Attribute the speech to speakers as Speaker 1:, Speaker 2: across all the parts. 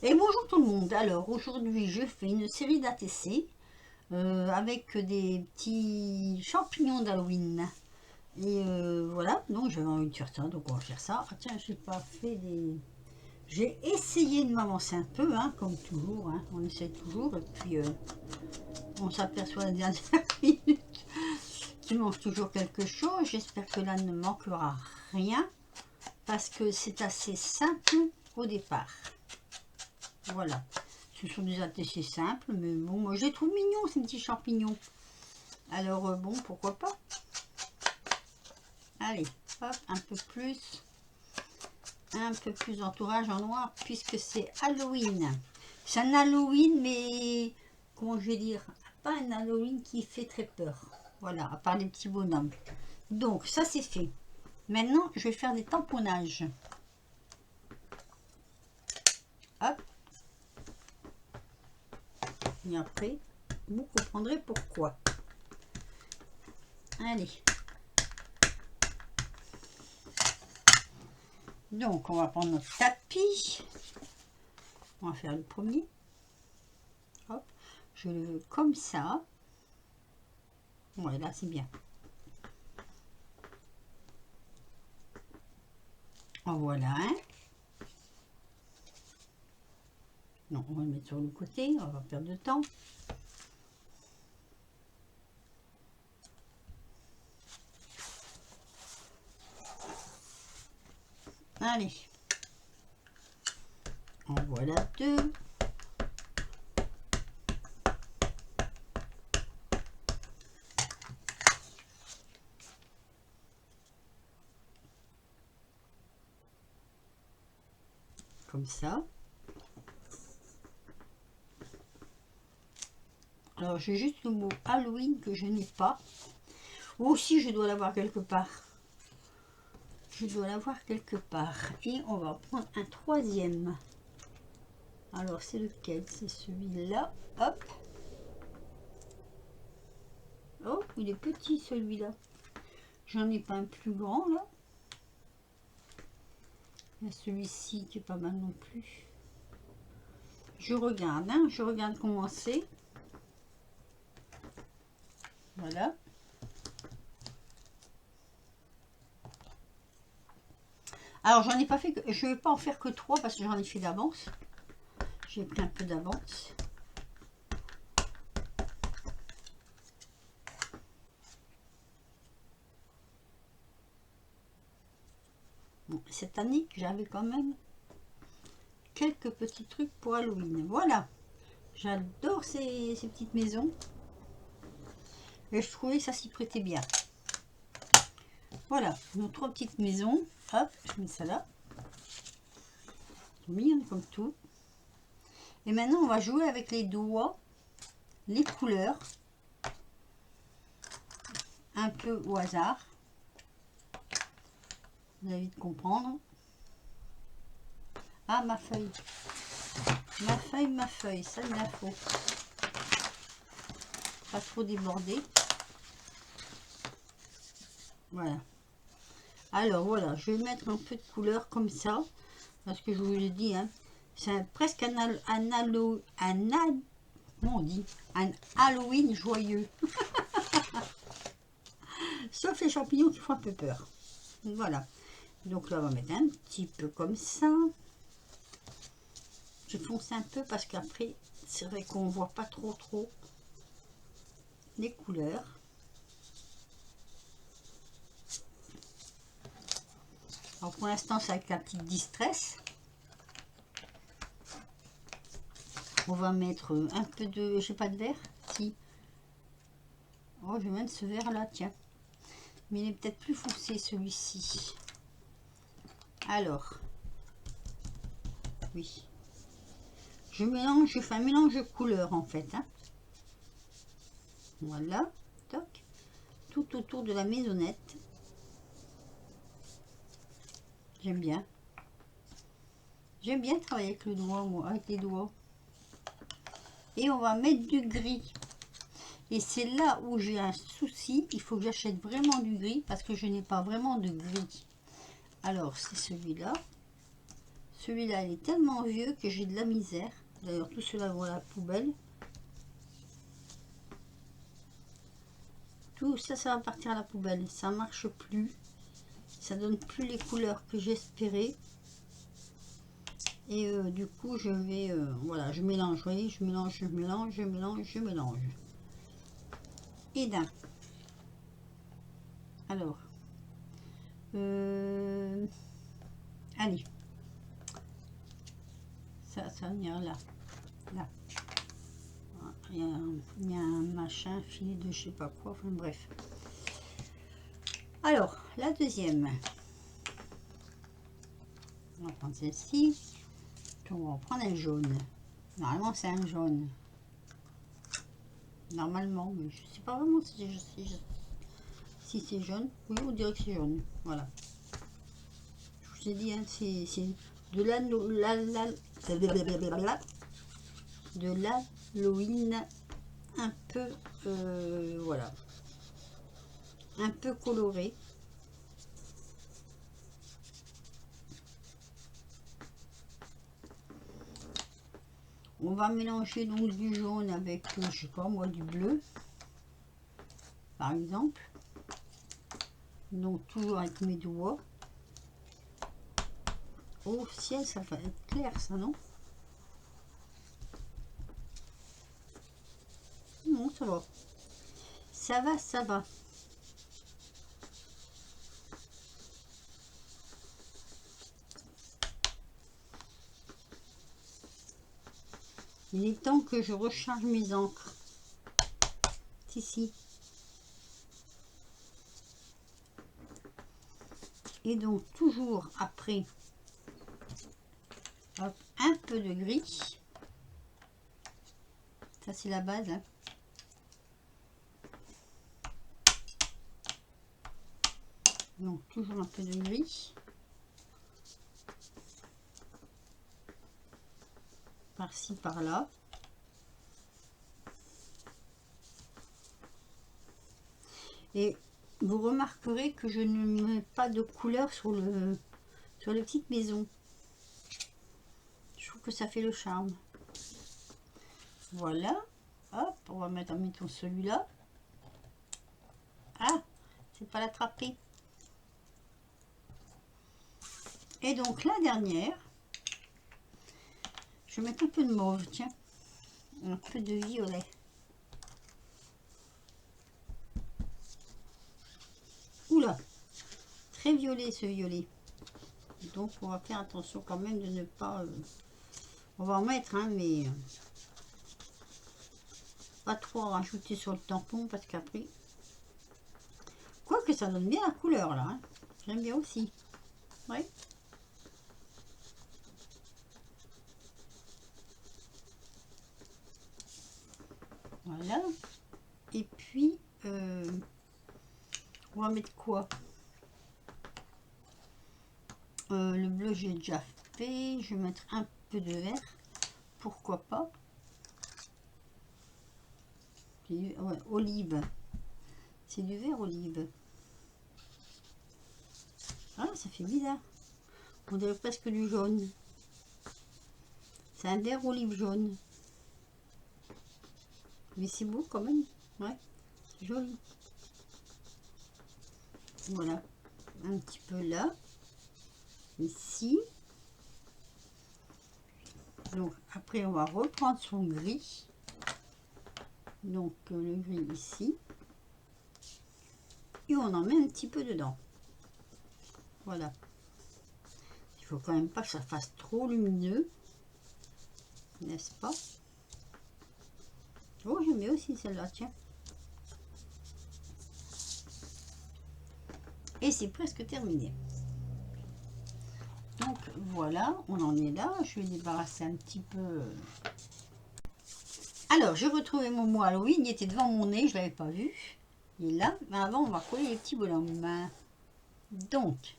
Speaker 1: Et bonjour tout le monde. Alors aujourd'hui je fais une série d'ATC avec des petits champignons d'Halloween. Et voilà, donc j'avais envie de faire ça, donc on va faire ça. Ah tiens, j'ai pas fait des... J'ai essayé de m'avancer un peu, hein, comme toujours, hein. On essaie toujours et puis on s'aperçoit la dernière minute. Tu manges toujours quelque chose. J'espère que là ne manquera rien parce que c'est assez simple au départ. Voilà. Ce sont des ATC simples, mais bon, moi je les trouve mignons ces petits champignons. Alors bon, pourquoi pas. Allez, hop, un peu plus d'entourage en noir, puisque c'est Halloween. C'est un Halloween, mais comment je vais dire, pas un Halloween qui fait très peur. Voilà, à part les petits bonhommes. Donc ça c'est fait. Maintenant, je vais faire des tamponnages. Hop. Et après, vous comprendrez pourquoi. Allez. Donc, on va prendre notre tapis. On va faire le premier. Hop. Je le veux comme ça. Ouais, là, c'est bien. En voilà un. Non, on va le mettre sur le côté. On va pas perdre de temps. Allez. En voilà deux. Comme ça. Alors, j'ai juste le mot Halloween que je n'ai pas. Ou aussi, je dois l'avoir quelque part. Je dois l'avoir quelque part. Et on va prendre un troisième. Alors, c'est lequel? C'est celui-là. Hop. Oh, il est petit celui-là. J'en ai pas un plus grand là. Il y a celui-ci qui est pas mal non plus. Je regarde, hein, je regarde comment c'est. Voilà. Alors j'en ai pas fait que. Je vais pas en faire que 3 parce que j'en ai fait d'avance. J'ai pris un peu d'avance. Bon, cette année, j'avais quand même quelques petits trucs pour Halloween. Voilà. J'adore ces petites maisons. Et je trouvais que ça s'y prêtait bien. Voilà, nos 3 petites maisons. Hop, je mets ça là. Mignon comme tout. Et maintenant, on va jouer avec les doigts, les couleurs, un peu au hasard. Vous allez vite comprendre. Ah, ma feuille. Ma feuille, ça il la faut. Pas trop déborder. Voilà. Alors voilà, je vais mettre un peu de couleur comme ça. Parce que je vous l'ai dit, hein, c'est presque un Halloween joyeux. Sauf les champignons qui font un peu peur. Voilà. Donc là, on va mettre un petit peu comme ça. Je fonce un peu parce qu'après, c'est vrai qu'on voit pas trop les couleurs. Alors pour l'instant, c'est avec la petite distress. On va mettre un peu de... J'ai pas de verre. Si. Oh, je vais mettre ce verre là, tiens. Mais il est peut-être plus foncé celui-ci. Alors. Oui. Je mélange, je fais un mélange de couleurs en fait. Hein. Voilà. Toc. Tout autour de la maisonnette. J'aime bien. J'aime bien travailler avec le doigt, moi, avec les doigts. Et on va mettre du gris. Et c'est là où j'ai un souci. Il faut que j'achète vraiment du gris parce que je n'ai pas vraiment de gris. Alors, c'est celui-là. Celui-là, il est tellement vieux que j'ai de la misère. D'ailleurs, tout cela vont à la poubelle. Tout ça, ça va partir à la poubelle. Ça marche plus. Ça donne plus les couleurs que j'espérais. Et du coup, je vais... voilà, je mélange. Vous voyez, je mélange, je mélange, je mélange, je mélange. Et d'un. Alors. Allez. Ça va venir là. Là. Il y a un machin, filet de je sais pas quoi. Enfin bref. Alors, la deuxième. On va prendre celle-ci. On va prendre un jaune. Normalement, c'est un jaune. Normalement, mais je sais pas vraiment si c'est jaune. Oui, on dirait que c'est jaune. Voilà. Je vous ai dit, hein, c'est de l'Halloween un peu, voilà, un peu coloré. On va mélanger donc du jaune avec, je sais pas moi, du bleu, par exemple. Donc toujours avec mes doigts. Oh ciel, ça va être clair ça, non? Non, ça va. Ça va, ça va. Il est temps que je recharge mes encres. Si. Et donc toujours après, hop, un peu de gris. Ça c'est la base. Hein. Donc toujours un peu de gris. Par-ci, par-là. Et vous remarquerez que je ne mets pas de couleur sur les petites maisons. Je trouve que ça fait le charme. Voilà. Hop, on va mettre, mettons celui-là. Ah, c'est pas l'attraper. Et donc la dernière, je vais mettre un peu de mauve, tiens. Un peu de violet. Oula, très violet ce violet. Donc on va faire attention quand même de ne pas... on va en mettre, hein, mais... pas trop en rajouter sur le tampon parce qu'après... Quoique ça donne bien la couleur là. Hein. J'aime bien aussi. Oui. Voilà. Et puis, on va mettre quoi? Le bleu, j'ai déjà fait. Je vais mettre un peu de vert. Pourquoi pas? Ouais, olive. C'est du vert olive. Ah, ça fait bizarre. On dirait presque du jaune. C'est un vert olive jaune. Mais c'est beau quand même. Ouais, c'est joli. Voilà. Un petit peu là. Ici. Donc après on va reprendre son gris. Donc le gris ici. Et on en met un petit peu dedans. Voilà. Il faut quand même pas que ça fasse trop lumineux. N'est-ce pas? Oh, j'aime bien aussi celle-là, tiens. Et c'est presque terminé. Donc voilà, on en est là. Je vais débarrasser un petit peu. Alors, j'ai retrouvé mon mot Halloween. Il était devant mon nez, je ne l'avais pas vu. Il est là. Mais avant, on va coller les petits bonhommes. Donc,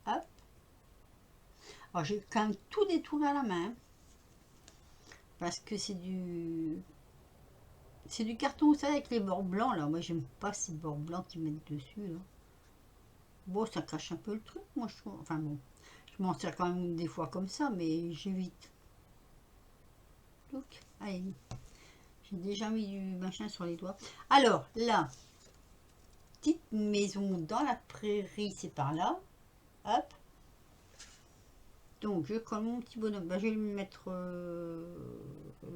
Speaker 1: hop. Alors, j'ai quand même tout détourné à la main. Parce que c'est du carton, vous savez, avec les bords blancs, là. Moi, j'aime pas ces bords blancs qu'ils mettent dessus, là. Bon, ça cache un peu le truc, moi je trouve. Enfin bon, je m'en sers quand même des fois comme ça, mais j'évite. Donc, allez, j'ai déjà mis du machin sur les doigts. Alors, là, petite maison dans la prairie, c'est par là. Hop. Donc, je colle mon petit bonhomme. Bah, je vais le mettre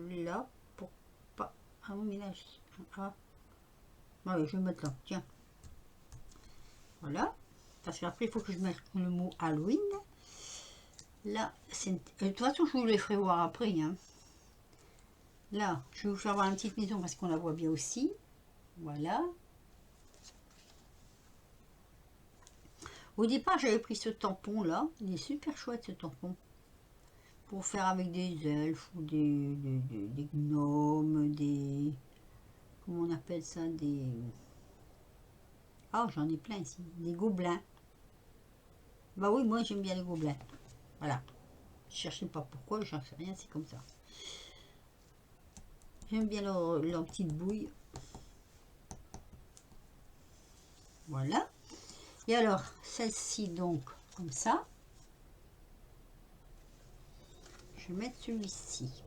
Speaker 1: là pour pas. Ah non, mais là, ah. Ouais, je vais le mettre là. Tiens. Voilà. Parce qu'après, il faut que je mette le mot Halloween. Là, de toute façon, je vous les ferai voir après. Hein. Là, je vais vous faire voir une petite maison parce qu'on la voit bien aussi. Voilà. Au départ, j'avais pris ce tampon là. Il est super chouette ce tampon. Pour faire avec des elfes ou des gnomes, des... Comment on appelle ça? Des... Ah, j'en ai plein ici. Des gobelins. Bah oui, moi j'aime bien les gobelins. Voilà. Je cherchais pas pourquoi, j'en sais rien, c'est comme ça. J'aime bien leur petite bouille. Voilà. Et alors, celle-ci donc, comme ça. Je vais mettre celui-ci.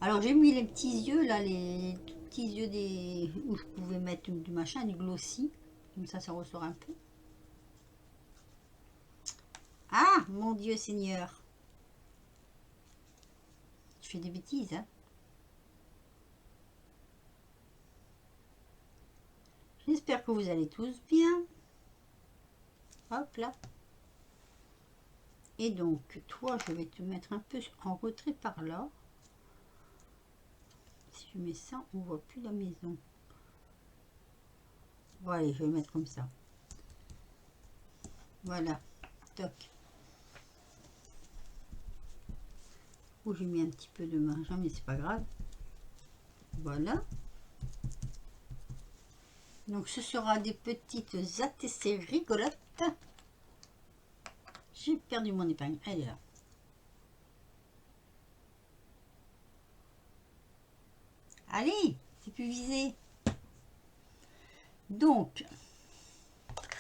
Speaker 1: Alors j'ai mis les petits yeux là, les tout petits yeux des où je pouvais mettre du machin, du glossy. Comme ça ressort un peu. Ah, mon Dieu Seigneur. Je fais des bêtises, hein. J'espère que vous allez tous bien. Hop là. Et donc, toi, je vais te mettre un peu en retrait par là. Si je mets ça, on voit plus la maison. Bon, allez, je vais le mettre comme ça. Voilà. Toc. Oh, j'ai mis un petit peu de margin, mais c'est pas grave. Voilà. Donc, ce sera des petites ATC rigolotes. J'ai perdu mon épingle. Elle est là. Allez, c'est plus visé. Donc,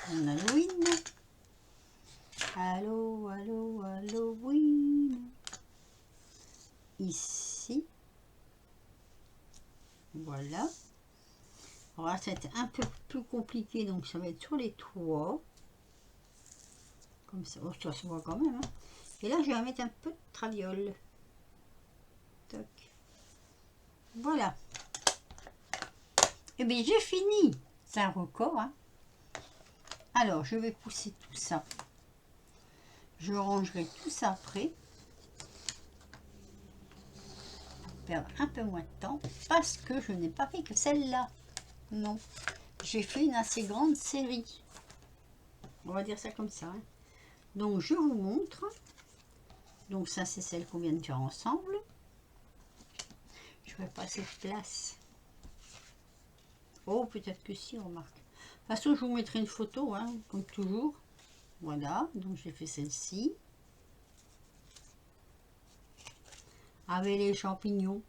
Speaker 1: on a Halloween. Allô, allô, Halloween. Ici. Voilà. Alors là, ça va être un peu plus compliqué, donc ça va être sur les toits. Comme ça, oh, ça se voit quand même. Hein. Et là, je vais mettre un peu de traviole. Toc. Voilà. Et bien, j'ai fini. C'est un record. Hein. Alors, je vais pousser tout ça. Je rangerai tout ça après. Pour perdre un peu moins de temps. Parce que je n'ai pas fait que celle-là. Non. J'ai fait une assez grande série. On va dire ça comme ça. Hein. Donc, je vous montre. Donc, ça, c'est celle qu'on vient de faire ensemble. Je ne ferai pas cette place. Oh, peut-être que si, remarque. De toute façon, je vous mettrai une photo, hein, comme toujours. Voilà, donc j'ai fait celle-ci. Avec les champignons.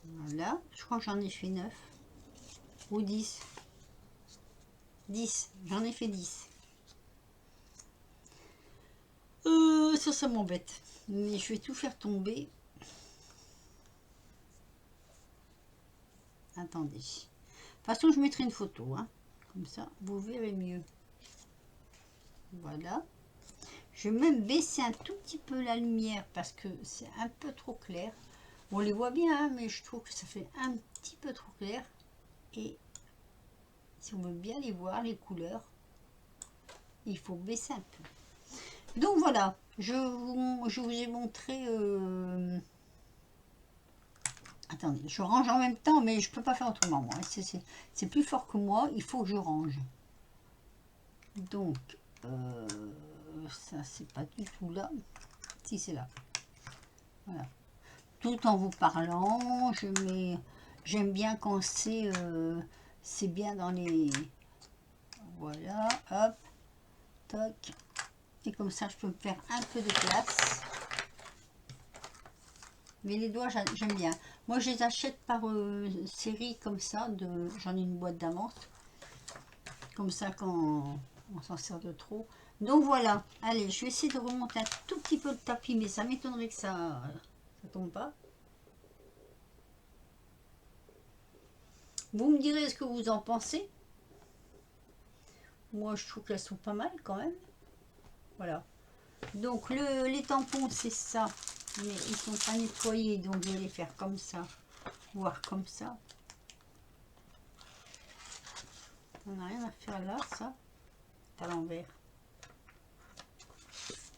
Speaker 1: Voilà, je crois que j'en ai fait 9. Ou 10. 10, j'en ai fait 10. Ça m'embête. Mais je vais tout faire tomber. Attendez. De toute façon, je mettrai une photo. Hein. Comme ça, vous verrez mieux. Voilà. Je vais même baisser un tout petit peu la lumière parce que c'est un peu trop clair. On les voit bien, hein, mais je trouve que ça fait un petit peu trop clair. Et si on veut bien les voir, les couleurs, il faut baisser un peu. Donc voilà, je vous ai montré... Attendez, je range en même temps, mais je peux pas faire autrement, moi. C'est plus fort que moi, il faut que je range. Donc, ça, c'est pas du tout là. Si, c'est là. Voilà. Tout en vous parlant, j'aime bien quand c'est bien dans les... Voilà, hop, toc. Et comme ça, je peux me faire un peu de place. Mais les doigts, j'aime bien. Moi, je les achète par série comme ça. J'en ai une boîte d'avance. Comme ça, quand on s'en sert de trop. Donc voilà, allez, je vais essayer de remonter un tout petit peu le tapis, mais ça m'étonnerait que ça tombe pas. Vous me direz ce que vous en pensez. Moi, je trouve qu'elles sont pas mal quand même. Voilà. Donc, les tampons, c'est ça. Mais ils sont pas nettoyés, donc je vais les faire comme ça. Voire comme ça. On n'a rien à faire là, ça. C'est à l'envers.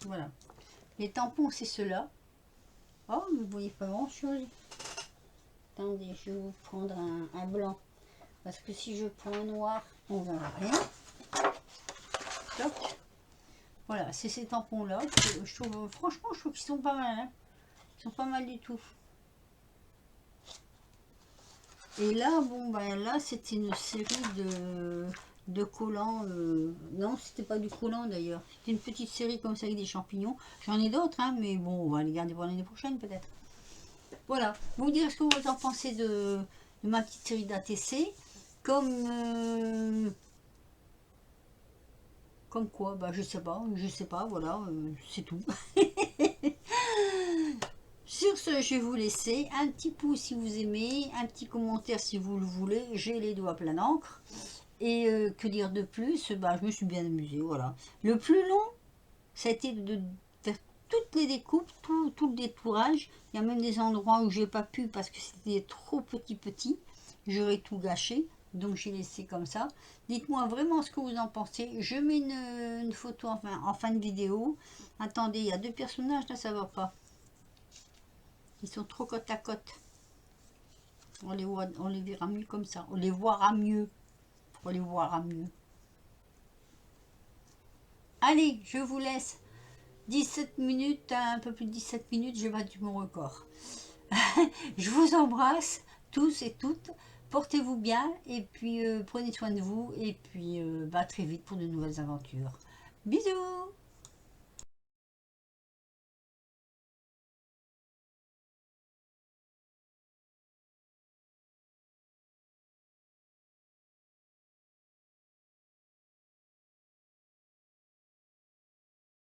Speaker 1: Voilà. Les tampons, c'est ceux-là. Oh, mais vous voyez pas grand-chose. Attendez, je vais vous prendre un blanc. Parce que si je prends un noir, on ne verra rien. Toc. Voilà, c'est ces tampons-là. Je trouve, franchement, je trouve qu'ils sont pas mal. Hein. Ils sont pas mal du tout. Et là, bon, ben là, c'était une série de collants. Non, c'était pas du collant d'ailleurs. C'était une petite série comme ça avec des champignons. J'en ai d'autres, hein, mais bon, on va les garder pour l'année prochaine peut-être. Voilà. Vous me direz ce que vous en pensez de ma petite série d'ATC. Comme quoi, bah je sais pas, voilà, c'est tout. Sur ce, je vais vous laisser un petit pouce si vous aimez, un petit commentaire si vous le voulez. J'ai les doigts pleins d'encre. Et que dire de plus, bah je me suis bien amusée, voilà. Le plus long, ça a été de faire toutes les découpes, tout le détourage. Il y a même des endroits où j'ai pas pu parce que c'était trop petit. J'aurais tout gâché. Donc j'ai laissé comme ça. Dites-moi vraiment ce que vous en pensez. Je mets une photo en fin de vidéo. Attendez, il y a deux personnages là, ça va pas. Ils sont trop côte à côte. On les verra mieux comme ça. On les verra mieux. On les verra mieux. Allez, je vous laisse. 17 minutes, un peu plus de 17 minutes, j'ai battu mon record. Je vous embrasse tous et toutes. Portez-vous bien et puis prenez soin de vous et puis très vite pour de nouvelles aventures. Bisous!